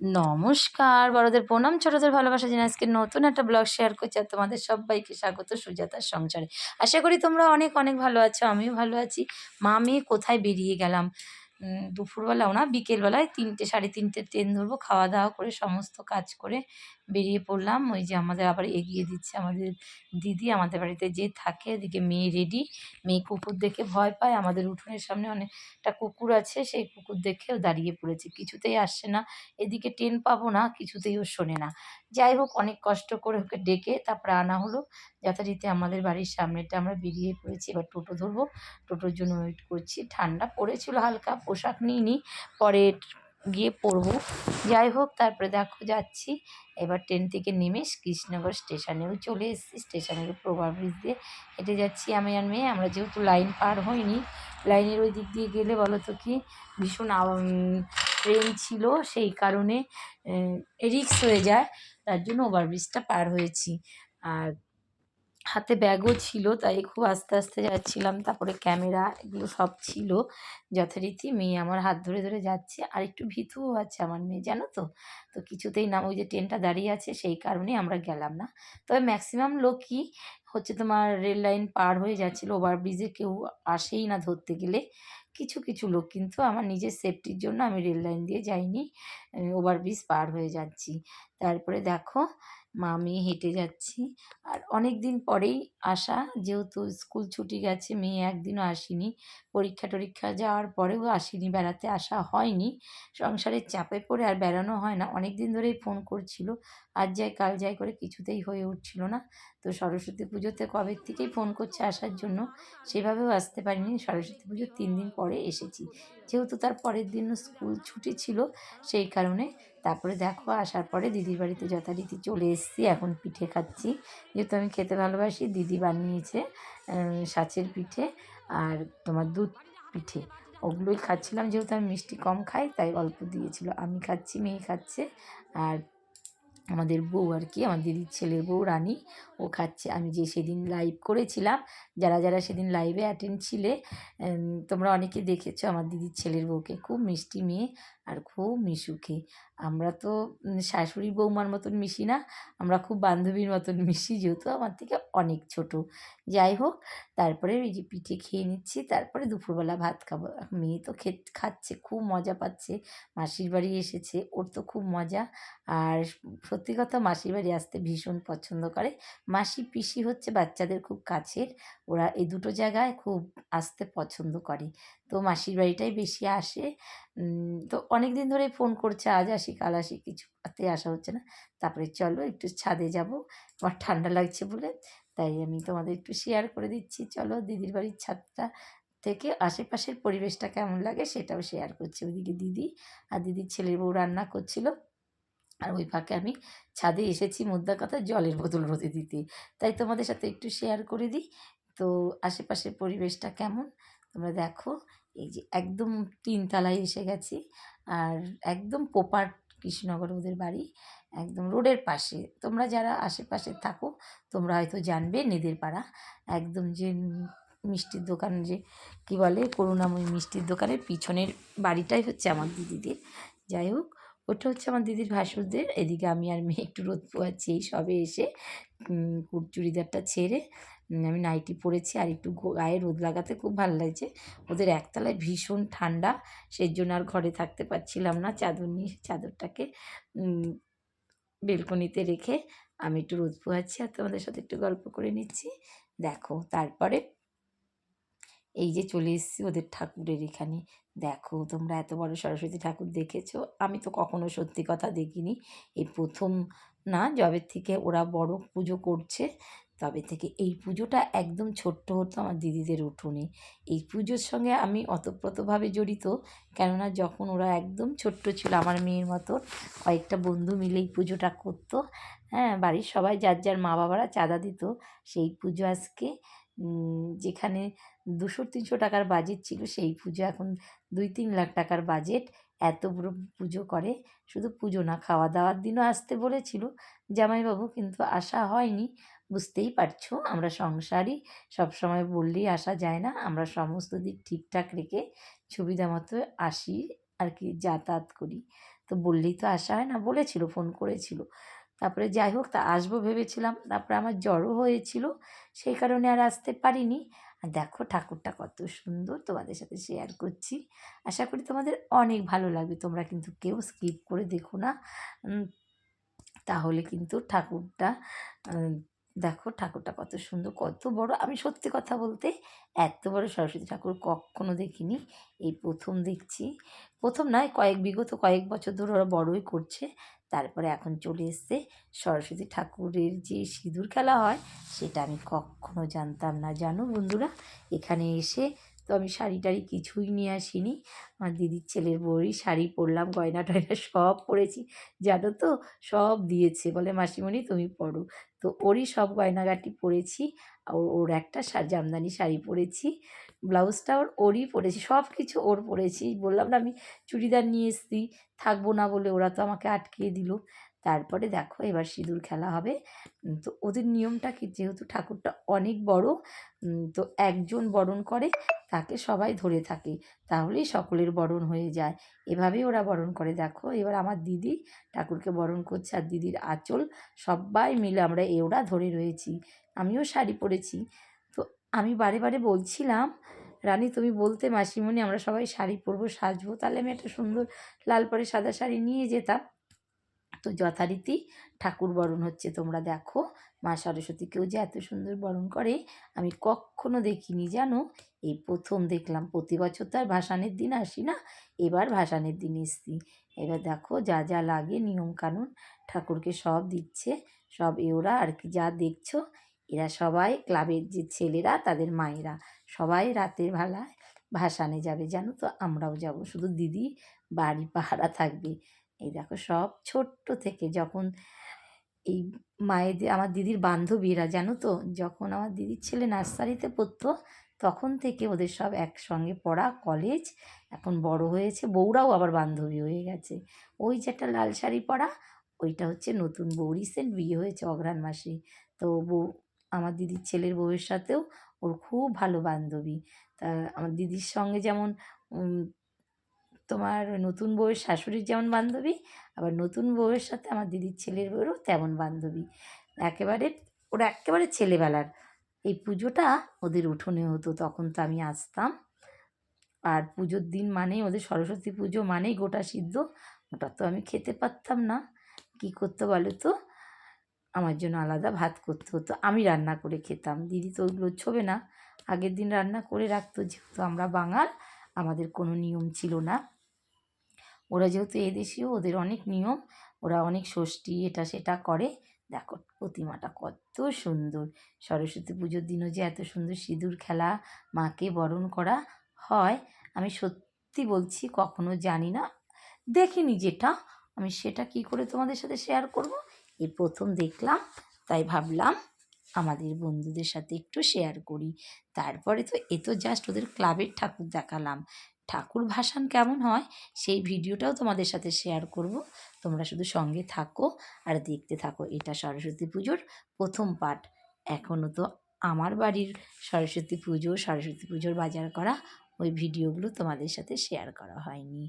নমস্কার, বড়দের প্রণাম, ছোটদের ভালোবাসা জানিয়ে আজকে নতুন একটা ব্লগ শেয়ার করছি। আর তোমাদের সবাইকে স্বাগত সুজাতার সংসারে। আশা করি তোমরা অনেক অনেক ভালো আছো, আমিও ভালো আছি। মা মেয়ে কোথায় বেরিয়ে গেলাম দুপুরবেলাও না, বিকেলবেলায় 3টে 3:30 ট্রেন ধরবো, খাওয়া দাওয়া করে সমস্ত কাজ করে বেরিয়ে পড়লাম। ওই যে আমাদের আবার এগিয়ে দিচ্ছে আমাদের দিদি, আমাদের বাড়িতে যে থাকে। এদিকে মেয়ে রেডি, মেয়ে কুকুর দেখে ভয় পায়। আমাদের উঠোনের সামনে অনেকটা কুকুর আছে, সেই কুকুর দেখেও দাঁড়িয়ে পড়েছে, কিছুতেই আসছে না। এদিকে ট্রেন পাবো না, কিছুতেই ও শোনে না। যাই হোক, অনেক কষ্ট করে ওকে ডেকে তারপরে আনা হলো। যথারীতি আমাদের বাড়ির সামনেটা আমরা বেরিয়ে পড়েছি। এবার টোটো ধরবো, টোটোর জন্য ওয়েট করছি। ঠান্ডা পড়েছিল হালকা, পোশাক নিইনি, পরে গিয়ে পরবো। যাই হোক, তারপরে দেখো যাচ্ছি। এবার ট্রেন থেকে নেমে কৃষ্ণনগর স্টেশনেও চলে এসেছি। স্টেশনের উপর ওভারব্রিজ দিয়ে হেঁটে যাচ্ছি আমি আর মেয়ে। আমরা যেহেতু লাইন পার হইনি, লাইনের ওই দিক দিয়ে গেলে বলো তো কি ভীষণ ট্রেন ছিল, সেই কারণে রিস্ক হয়ে যায়, তার জন্য ওভারব্রিজটা পার হয়েছি। আর হাতে ব্যাগও ছিল, তাই খুব আস্তে আস্তে যাচ্ছিলাম। তারপরে ক্যামেরা এগুলো সব ছিল যথারীতি। মেয়ে আমার হাত ধরে ধরে যাচ্ছে, আর একটু ভীতুও আছে আমার মেয়ে, জানো তো। তো কিছুতেই না, ওই যে ট্রেনটা দাঁড়িয়ে আছে সেই কারণে আমরা গেলাম না। তবে ম্যাক্সিমাম লোকই হচ্ছে তোমার রেল লাইন পার হয়ে যাচ্ছিলো, ওভারব্রিজে কেউ আসেই না ধরতে গেলে। কিছু কিছু লোক, কিন্তু আমার নিজের সেফটির জন্য আমি রেল লাইন দিয়ে যাইনি, ওভারব্রিজ পার হয়ে যাচ্ছি। তারপরে দেখো মা মেয়ে হেঁটে যাচ্ছি। আর অনেক দিন পরেই আসা, যেহেতু স্কুল ছুটি গেছে, মেয়ে একদিনও আসেনি। পরীক্ষা টরীক্ষা যাওয়ার পরেও আসেনি, বেড়াতে আসা হয়নি। সংসারের চাপে পড়ে আর বেড়ানো হয় না। অনেক দিন ধরেই ফোন করছিল, আজ যাই কাল যাই করে, কিছুতেই হয়ে উঠছিল না। তো সরস্বতী পুজোতে কবের থেকেই ফোন করছে আসার জন্য, সেভাবেও আসতে পারিনি। সরস্বতী পুজোর 3 দিন পরে এসেছি, যেহেতু তার পরের দিনও স্কুল ছুটি ছিল, সেই কারণে। তারপরে দেখো আসার পরে দিদির বাড়িতে যথারীতি চলে এসেছি। এখন পিঠে খাচ্ছি, যেহেতু আমি খেতে ভালোবাসি। দিদি বানিয়েছে সাঁচের পিঠে আর তোমার দুধ পিঠে, ওগুলোই খাচ্ছিলাম। যেহেতু আমি মিষ্টি কম খাই, তাই অল্প দিয়েছিল। আমি খাচ্ছি, মেয়ে খাচ্ছে, আর আমাদের বউ আর কি, আমার দিদির ছেলের বউ রানী, ও খাচ্ছে। আমি যে সেদিন লাইভ করেছিলাম, যারা যারা সেদিন লাইভে অ্যাটেন্ড ছিলে, তোমরা অনেকে দেখেছো আমার দিদির ছেলের বউকে। খুব মিষ্টি মেয়ে আর খুব মিশুকে। আমরা তো শাশুড়ি বৌমার মতন মিশি না, আমরা খুব বান্ধবীর মতন মিশি, যেহেতু আমার থেকে অনেক ছোট। যাই হোক, তারপরে এই যে পিঠে খেয়ে নিচ্ছি, তারপরে দুপুরবেলা ভাত খাবো। মেয়ে তো খাচ্ছে, খুব মজা পাচ্ছে। মাসির বাড়ি এসেছে, ওর তো খুব মজা। আর সত্যি কথা, মাসির বাড়ি আসতে ভীষণ পছন্দ করে। মাসি পিসি হচ্ছে বাচ্চাদের খুব কাছের, ওরা এই দুটো জায়গায় খুব আসতে পছন্দ করে। তো মাসির বাড়িটাই বেশি আসে। তো অনেক দিন ধরেই ফোন করছে, আজ আসি কাল আসি, কিছুতে আসা হচ্ছে না। তারপরে চলো একটু ছাদে যাব, আমার ঠান্ডা লাগছে বলে, তাই আমি তোমাদের একটু শেয়ার করে দিচ্ছি। চলো দিদির বাড়ির ছাদটা থেকে আশেপাশের পরিবেশটা কেমন লাগে সেটাও শেয়ার করছি। ওইদিকে দিদি আর দিদির ছেলের বউ রান্না করছিল, আর ওই ফাঁকে আমি ছাদে এসেছি মোদ্দা কথা জলের বোতল রোদে দিতে, তাই তোমাদের সাথে একটু শেয়ার করে দিই। তো আশেপাশের পরিবেশটা কেমন তোমরা দেখো। এই যে একদম 3 তলায় এসে গেছি, আর একদম পোপার কৃষ্ণনগর ওদের বাড়ি, একদম রোডের পাশে। তোমরা যারা আশেপাশে থাকো তোমরা হয়তো জানবে, নেদের পাড়া। একদম যে মিষ্টির দোকান, যে কী বলে, করুণাময়ী মিষ্টির দোকানের পিছনের বাড়িটাই হচ্ছে আমার দিদিদের। যাই হোক, ওটা হচ্ছে আমার দিদির ভাসুরদের। এদিকে আমি আর মেয়ে একটু রোদ পোয়াচ্ছি, এই সবে এসে চুড়িদারটা ছেড়ে আমি নাইটি পরেছি, আর একটু গায়ে রোদ লাগাতে খুব ভালো লাগছে। ওদের একতলায় ভীষণ ঠান্ডা, সেই জন্য আর ঘরে থাকতে পারছিলাম না। চাদর নিয়ে চাদরটাকে বেলকনিতে রেখে আমি একটু রোদ পোয়াচ্ছি, আর তোমাদের সাথে একটু গল্প করে নিচ্ছি। দেখো তারপরে এই যে চলে এসেছি ওদের ঠাকুরের এখানে। দেখো তোমরা এত বড় সরস্বতী ঠাকুর দেখেছো? আমি তো কখনো সত্যি কথা দেখিনি, এই প্রথম। না, যবে থেকে ওরা বড় পুজো করছে তবে থেকে এই পুজোটা একদম ছোট্ট হতো আমার দিদিদের উঠোনে। এই পুজোর সঙ্গে আমি ওতপ্রোতভাবে জড়িত, কেননা যখন ওরা একদম ছোট্ট ছিল, আমার মেয়ের মতো, কয়েকটা বন্ধু মিলে এই পুজোটা করতো। হ্যাঁ, বাড়ির সবাই যার যার মা বাবারা চাঁদা দিত। সেই পুজো আজকে যেখানে 200-300 টাকার বাজেট ছিল, সেই পুজো এখন 2-3 লাখ টাকার বাজেট। এত বড় পুজো করে। শুধু পুজো না, খাওয়া দাওয়ার দিনও আসতে বলেছিল জামাইবাবু, কিন্তু আসা হয়নি। বুঝতেই পারছো আমরা সংসারই, সবসময় বললেই আসা যায় না, আমরা সমস্ত দিক ঠিকঠাক রেখে সুবিধা মতো আসি আর কি, যাতায়াত করি। তো বললেই তো আসা হয় না, বলেছিল, ফোন করেছিল। তারপরে যাই হোক, তা আসবো ভেবেছিলাম, তারপরে আমার জ্বরও হয়েছিল, সেই কারণে আর আসতে পারিনি। আর দেখো ঠাকুরটা কত সুন্দর, তোমাদের সাথে শেয়ার করছি। আশা করি তোমাদের অনেক ভালো লাগবে, তোমরা কিন্তু কেউ স্কিপ করে দেখো না। তাহলে কিন্তু ঠাকুরটা আহ, দেখো ঠাকুরটা কত সুন্দর, কত বড়। আমি সত্যি কথা বলতে এত বড় সরস্বতী ঠাকুর কখনো দেখিনি, এই প্রথম দেখছি। প্রথম নয়, বিগত কয়েক বছর ধরে ওরা বড়ই করছে। তারপরে এখন চলে এসছে সরস্বতী ঠাকুরের যে সিঁদুর খেলা হয়, সেটা আমি কখনো জানতাম না, জানো বন্ধুরা। এখানে এসে তো আমি শাড়ি টাড়ি কিছুই নিয়ে আসিনি, আমার দিদির ছেলের বউরই শাড়ি পরলাম, গয়না টয়না সব পরেছি, জানো তো। সব দিয়েছে, বলে মাসিমণি তুমি পরো। তো ওরই সব গয়নাগাটি পরেছি। ওর একটা জামদানি শাড়ি পরেছি, ব্লাউজটা ওরই পরেছি, সব কিছু ওর পরেছি। বললাম না আমি চুড়িদার নিয়ে এসেছি, থাকবো না বলে ওরা তো আমাকে আটকিয়ে দিল। তারপরে দেখো এবার সিঁদুর খেলা হবে। তো ওদের নিয়মটা কি, যেহেতু ঠাকুরটা অনেক বড়, তো একজন বরণ করে, তাকে সবাই ধরে থাকে, তাহলেই সকলের বরণ হয়ে যায়। এভাবেই ওরা বরণ করে। দেখো এবার আমার দিদি ঠাকুরকে বরণ করছে, আর দিদির আঁচল সবাই মিলে আমরা এওড়া ধরে রয়েছি। আমিও শাড়ি পরেছি। তো আমি বারে বারে বলছিলাম, রানী তুমি বলতে মাসিমণি আমরা সবাই শাড়ি পরবো, সাজবো, তাহলে আমি একটা সুন্দর লাল পরে সাদা শাড়ি নিয়ে যেতাম। তো যথারীতি ঠাকুর বরণ হচ্ছে, তোমরা দেখো মা সরস্বতীকেও যে এত সুন্দর বরণ করে আমি কখনো দেখিনি, জানো। এই প্রথম দেখলাম। প্রতি বছর তো আর ভাসানের দিন আসি না, এবার ভাসানের দিন এসছি। এবার দেখো যা যা লাগে নিয়মকানুন ঠাকুরকে সব দিচ্ছে, সব এওরা আর কি যা দেখছো, এরা সবাই ক্লাবের যে ছেলেরা তাদের মায়েরা সবাই রাতের বেলায় ভাসানে যাবে, জানো তো। আমরাও যাব, শুধু দিদি বাড়ি পাহারা থাকবে। এই দেখো সব ছোট্ট থেকে, যখন এই মায়েদের, আমার দিদির বান্ধবীরা জানো তো, যখন আমার দিদির ছেলে নার্সারিতে পড়তো তখন থেকে ওদের সব একসঙ্গে পড়া, কলেজ, এখন বড় হয়েছে, বউরাও আবার বান্ধবী হয়ে গেছে। ওই যে একটা লাল শাড়ি পরা, ওইটা হচ্ছে নতুন বউ, রিসেন্ট বিয়ে হয়েছে অঘ্রাণ মাসে। তো বউ, আমার দিদির ছেলের বউয়ের সাথেও ওর খুব ভালো বান্ধবী। তা আমার দিদির সঙ্গে যেমন তোমার নতুন বউয়ের শাশুড়ির যেমন বান্ধবী, আবার নতুন বউয়ের সাথে আমার দিদির ছেলের বউয়েরও তেমন বান্ধবী। একেবারে ওরা একেবারে ছেলেবেলার। এই পুজোটা ওদের উঠোনে হতো, তখন তো আমি আসতাম। আর পুজোর দিন মানেই ওদের সরস্বতী পুজো মানেই গোটা সিদ্ধ, ওটা তো আমি খেতে পারতাম না। কী করতে বলো তো, আমার জন্য আলাদা ভাত করতে হতো, আমি রান্না করে খেতাম, দিদি তো ওইগুলো ছোবে না, আগের দিন রান্না করে রাখতো। যেহেতু আমরা বাঙাল, আমাদের কোনো নিয়ম ছিল না। ওরা যেহেতু এদেশীয়, ওদের অনেক নিয়ম, ওরা অনেক ষষ্ঠী এটা সেটা করে। দেখো প্রতিমাটা কত সুন্দর, সরস্বতী পুজোর দিনও যে এত সুন্দর সিঁদুর খেলা, মাকে বরণ করা হয়, আমি সত্যি বলছি কখনো জানি না, দেখিনি যেটা, আমি সেটা কি করে তোমাদের সাথে শেয়ার করব। এই প্রথম দেখলাম, তাই ভাবলাম আমাদের বন্ধুদের সাথে একটু শেয়ার করি। তারপরে তো এ তো জাস্ট ওদের ক্লাবের ঠাকুর দেখালাম, ঠাকুর ভাসান কেমন হয় সেই ভিডিওটাও তোমাদের সাথে শেয়ার করব। তোমরা শুধু সঙ্গে থাকো আর দেখতে থাকো। এটা সরস্বতী পুজোর প্রথম পার্ট। এখনও তো আমার বাড়ির সরস্বতী পুজোর বাজার করা ওই ভিডিওগুলো তোমাদের সাথে শেয়ার করা হয়নি।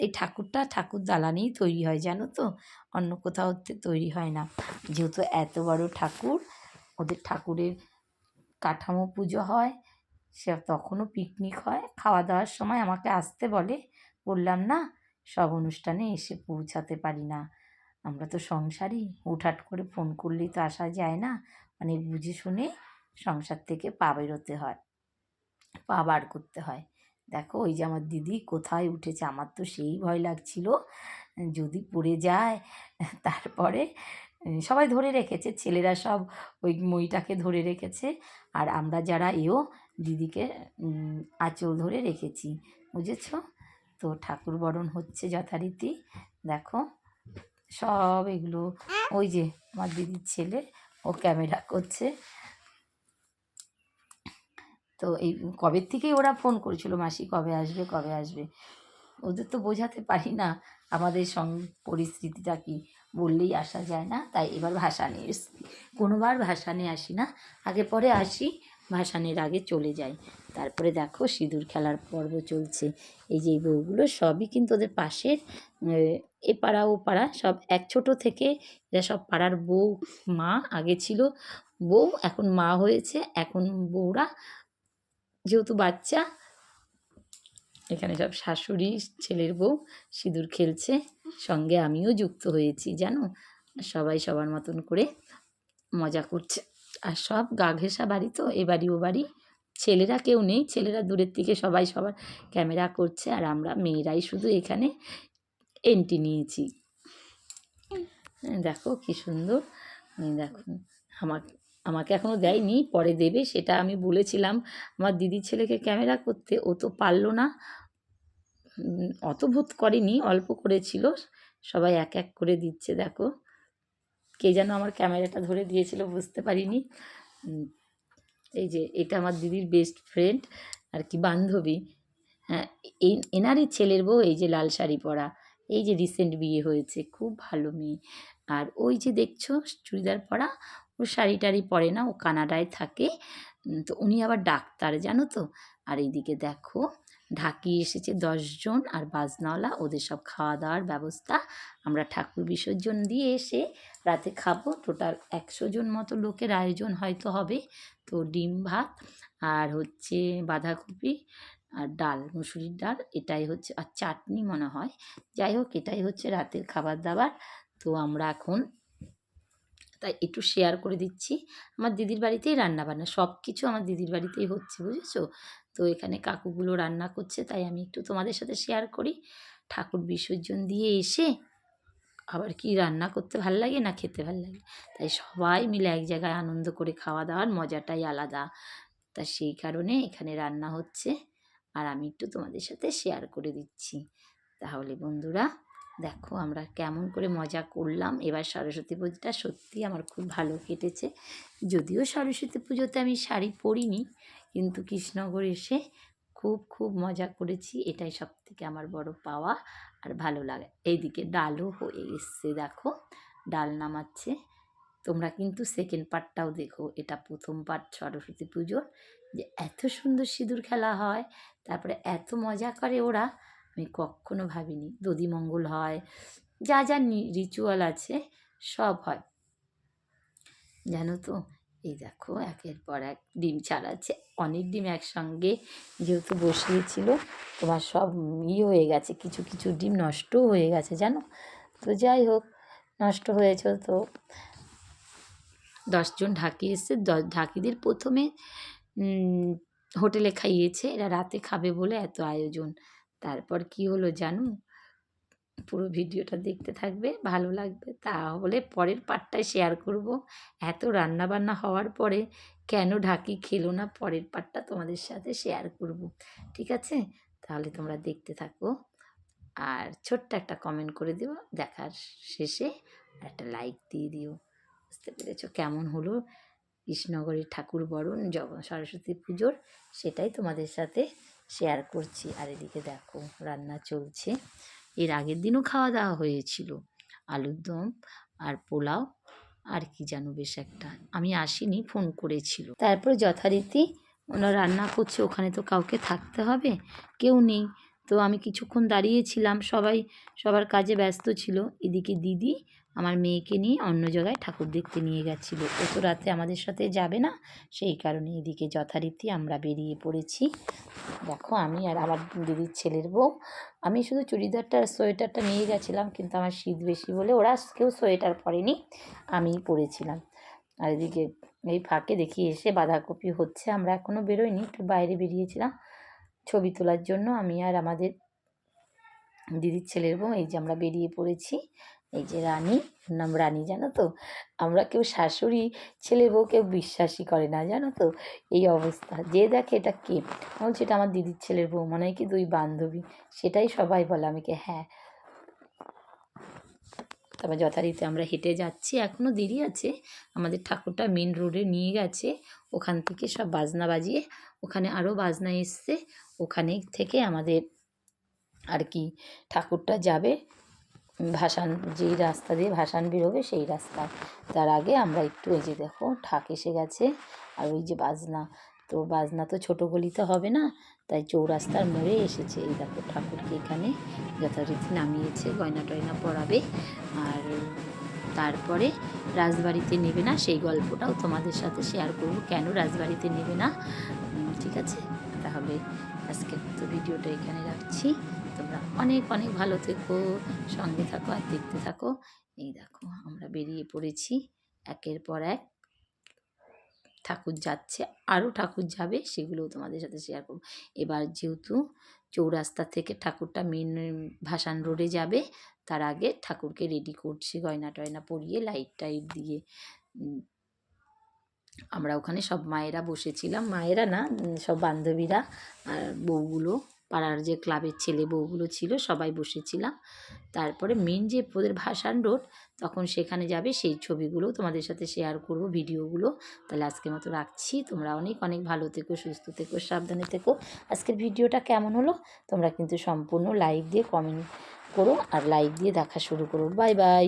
এই ঠাকুরটা ঠাকুর দালানেই তৈরি হয়, জানো তো, অন্য কোথাও তৈরি হয় না। যেহেতু এত বড় ঠাকুর, ওদের ঠাকুরের কাঠামো পুজো হয়, সে তখনও পিকনিক হয়, খাওয়া দাওয়ার সময় আমাকে আসতে বলে, বললাম না সব অনুষ্ঠানে এসে পৌঁছাতে পারি না, আমরা তো সংসারী, হুটহাট করে ফোন করলেই তো আসা যায় না, অনেক বুঝে শুনে সংসার থেকে পা বেরোতে হয়, পা বার করতে হয়। দেখো ওই যে আমার দিদি কোথায় উঠেছে, আমার তো সেই ভয় লাগছিল যদি পড়ে যায়। তারপরে সবাই ধরে রেখেছে, ছেলেরা সব ওই মইটাকে ধরে রেখেছে, আর আমরা যারা দিদিকে আঁচল ধরে রেখেছি, বুঝেছো। তো ঠাকুর বরণ হচ্ছে যথারীতি। দেখো সব এগুলো, ওই যে আমার দিদির ছেলে, ও ক্যামেরা করছে। তো এই কবের থেকেই ওরা ফোন করেছিল, মাসি কবে আসবে কবে আসবে। ওদের তো বোঝাতে পারি না আমাদের পরিস্থিতিটা কি, বললেই আসা যায় না। তাই এবার ভাসানে এসছি। কোনোবার ভাসানে আসি না, আগে পরে আসি, ভাসানের আগে চলে যাই। তারপরে দেখো সিঁদুর খেলার পর্ব চলছে। এই যে এই বউগুলো সবই কিন্তু ওদের পাশের এ পাড়া ও পাড়া সব এক ছোট থেকে এরা সব পাড়ার বউ। মা আগে ছিল বউ, এখন মা হয়েছে, এখন বউরা যেহেতু বাচ্চা, এখানে সব শাশুড়ি ছেলের বউ সিঁদুর খেলছে, সঙ্গে আমিও যুক্ত হয়েছি জানো। সবাই সবার মতন করে মজা করছে। আর সব গা ঘেঁষা বাড়ি তো, এ বাড়ি ও বাড়ি, ছেলেরা কেউ নেই, ছেলেরা দূরের থেকে সবাই সবার ক্যামেরা করছে, আর আমরা মেয়েরাই শুধু এখানে এন্ট্রি নিয়েছি। দেখো কি সুন্দর। দেখো আমাকে আমাকে এখনও দেয়নি, পরে দেবে, সেটা আমি বলেছিলাম আমার দিদির ছেলেকে ক্যামেরা করতে, ও তো পারলো না, অত ভূত করেনি, অল্প করেছিল। সবাই এক এক করে দিচ্ছে। দেখো কে যেন আমার ক্যামেরাটা ধরে দিয়েছিল, বুঝতে পারিনি। এই যে এটা আমার দিদির বেস্ট ফ্রেন্ড আর কি, বান্ধবী। হ্যাঁ, এনারই ছেলের বউ, এই যে লাল শাড়ি পরা, এই যে রিসেন্ট বিয়ে হয়েছে, খুব ভালো মেয়ে। আর ওই যে দেখছো চুড়িদার পরা, ও শাড়ি টাড়ি পরে না, ও কানাডায় থাকে। তো উনি আবার ডাক্তার জানো তো। আর এইদিকে দেখো ঢাকি এসেছে 10 জন, আর বাজনাওয়ালা, ওদের সব খাওয়া দাওয়ার ব্যবস্থা। আমরা ঠাকুর বিসর্জন দিয়ে এসে রাতে খাবো। টোটাল 100 জন মতো লোকের আয়োজন হয়তো হবে। তো ডিম ভাত আর হচ্ছে বাঁধাকপি আর ডাল, মুসুরির ডাল, এটাই হচ্ছে, আর চাটনি মনে হয়। যাই হোক, এটাই হচ্ছে রাতের খাবার দাবার। তো আমরা এখন তাই একটু শেয়ার করে দিচ্ছি। আমার দিদির বাড়িতেই রান্নাবান্না, সব কিছু আমার দিদির বাড়িতেই হচ্ছে, বুঝেছো। তো এখানে কাকুগুলো রান্না করছে, তাই আমি একটু তোমাদের সাথে শেয়ার করি। ঠাকুর বিসর্জন দিয়ে এসে আবার কি রান্না করতে ভাল লাগে না খেতে ভাল লাগে, তাই সবাই মিলে এক জায়গায় আনন্দ করে খাওয়া দাওয়ার মজাটাই আলাদা। তা সেই কারণে এখানে রান্না হচ্ছে, আর আমি একটু তোমাদের সাথে শেয়ার করে দিচ্ছি। তাহলে বন্ধুরা দেখো আমরা কেমন করে মজা করলাম। এবার সরস্বতী পুজোটা সত্যি আমার খুব ভালো কেটেছে। যদিও সরস্বতী পুজোতে আমি শাড়ি পরিনি, কিন্তু কৃষ্ণনগর এসে খুব খুব মজা করেছি, এটাই সবথেকে আমার বড় পাওয়া আর ভালো লাগে। এইদিকে ডালও হয়ে এসছে, দেখো ডাল নামাচ্ছে। তোমরা কিন্তু সেকেন্ড পার্টটাও দেখো, এটা প্রথম পার্ট সরস্বতী পুজোর, যে এত সুন্দর সিঁদুর খেলা হয়, তারপরে এত মজা করে ওরা, আমি কখনো ভাবিনি। দধিমঙ্গল হয়, যা যা রিচুয়াল আছে সব হয় জানো তো। এই দেখো একের পর এক ডিম ছাড়াচ্ছে, অনেক ডিম একসঙ্গে যেহেতু বসিয়েছিল, তোমার সব হয়ে গেছে, কিছু কিছু ডিম নষ্টও হয়ে গেছে জানো। তো যাই হোক, নষ্ট হয়েছে তো। 10 জন ঢাকি এসছে, ঢাকিদের প্রথমে হোটেলে খাইয়েছে, এরা রাতে খাবে বলে এত আয়োজন। তারপর কি হলো জানো, পুরো ভিডিওটা দেখতে থাকবে, ভালো লাগবে। তাহলে পরের পার্টটায় শেয়ার করব। এত রান্নাবান্না হওয়ার পরে কেন ঢাকি খেলো না, পরের পার্টটা তোমাদের সাথে শেয়ার করব, ঠিক আছে। তাহলে তোমরা দেখতে থাকো, আর ছোট্ট একটা কমেন্ট করে দিও দেখার শেষে, আর একটা লাইক দিয়ে দিও। বুঝতে পেরেছো কেমন হলো কৃষ্ণনগরের ঠাকুর বরণ সরস্বতী পুজোর, সেটাই তোমাদের সাথে শেয়ার করছি। আর এদিকে দেখো রান্না চলছে, এর আগের দিনও খাওয়া দাওয়া হয়েছিল, আলুর দম আর পোলাও আর কি যেন বেশ একটা, আমি আসিনি, ফোন করেছিল। তারপরে যথারীতি ওনারা রান্না করছে, ওখানে তো কাউকে থাকতে হবে, কেউ নেই। তো আমি কিছুক্ষণ দাঁড়িয়েছিলাম, সবাই সবার কাজে ব্যস্ত ছিল। এদিকে দিদি আমার মেয়েকে নিয়ে অন্য জায়গায় ঠাকুর দেখতে নিয়ে গেছিলো, ও তো রাতে আমাদের সাথে যাবে না, সেই কারণে এদিকে যথারীতি আমরা বেরিয়ে পড়েছি। দেখো আমি আর আমার দিদির ছেলের বউ, আমি শুধু চুড়িদারটা আর সোয়েটারটা নিয়ে গেছিলাম, কিন্তু আমার শীত বেশি বলে ওরা কেউ সোয়েটার পরেনি, আমিই পরেছিলাম। আর এদিকে এই ফাঁকে দেখি এসে বাঁধাকপি হচ্ছে, আমরা এখনও বেরোইনি, একটু বাইরে বেরিয়েছিলাম ছবি তোলার জন্য, আমি আর আমাদের দিদির ছেলের বউ। এই যে আমরা বেরিয়ে পড়েছি, এই যে রানী, নাম রানী জানো তো। আমরা কেউ শাশুড়ি ছেলের বউ কেউ বিশ্বাসই করে না জানো তো, এই অবস্থা। যে দেখে এটা কে, বলছে এটা আমার দিদির ছেলের বউ, মনে হয় কি দুই বান্ধবী, সেটাই সবাই বলে আমাকে। হ্যাঁ, তারপর যথারীতি আমরা হেঁটে যাচ্ছি, এখনও দেরি আছে। আমাদের ঠাকুরটা মেন রোডে নিয়ে গেছে, ওখান থেকে সব বাজনা বাজিয়ে, ওখানে আরও বাজনা এসছে, ওখানে থেকে আমাদের আর কি ঠাকুরটা যাবে ভাসান, যেই রাস্তা দিয়ে ভাসান বেরোবে সেই রাস্তা। তার আগে আমরা একটু, এই যে দেখো ঠাক এসে গেছে, আর ওই যে বাজনা, তো বাজনা তো ছোটো গলিতে হবে না, তাই চৌরাস্তার মোড়ে এসেছে। এই দেখো ঠাকুরকে এখানে যথারীতি নামিয়েছে, গয়না টয়না পরাবে। আর তারপরে রাজবাড়িতে নেবে না সেই গল্পটাও তোমাদের সাথে শেয়ার করব, কেন রাজবাড়িতে নেবে না। ঠিক আছে, তাহলে আজকের তো ভিডিওটা এখানে রাখছি। তোমরা অনেক অনেক ভালো থেকো, সঙ্গে থাকো আর দেখতে থাকো। এই দেখো আমরা বেরিয়ে পড়েছি একের পর এক, ঠাকুর যাচ্ছে, আরও ঠাকুর যাবে, সেগুলোও তোমাদের সাথে শেয়ার করব। এবার যেহেতু চৌরাস্তা থেকে ঠাকুরটা মেন ভাসান রোডে যাবে, তার আগে ঠাকুরকে রেডি করছি গয়না টয়না পরিয়ে, লাইট টাইট দিয়ে। আমরা ওখানে সব মায়েরা বসেছিলাম, মায়েরা না সব বান্ধবীরা আর বউগুলো, পাড়ার যে ক্লাবের ছেলে বউগুলো ছিল সবাই বসেছিলাম। তারপরে মেন যে ওদের ভাসান রোড, তখন সেখানে যাবে, সেই ছবিগুলো তোমাদের সাথে শেয়ার করব, ভিডিওগুলো। তাহলে আজকের মতো রাখছি, তোমরা অনেক অনেক ভালো থেকো, সুস্থ থেকো, সাবধানে থেকো। আজকের ভিডিওটা কেমন হলো তোমরা কিন্তু সম্পূর্ণ লাইক দিয়ে কমেন্ট করো, আর লাইক দিয়ে দেখা শুরু করো। Bye bye.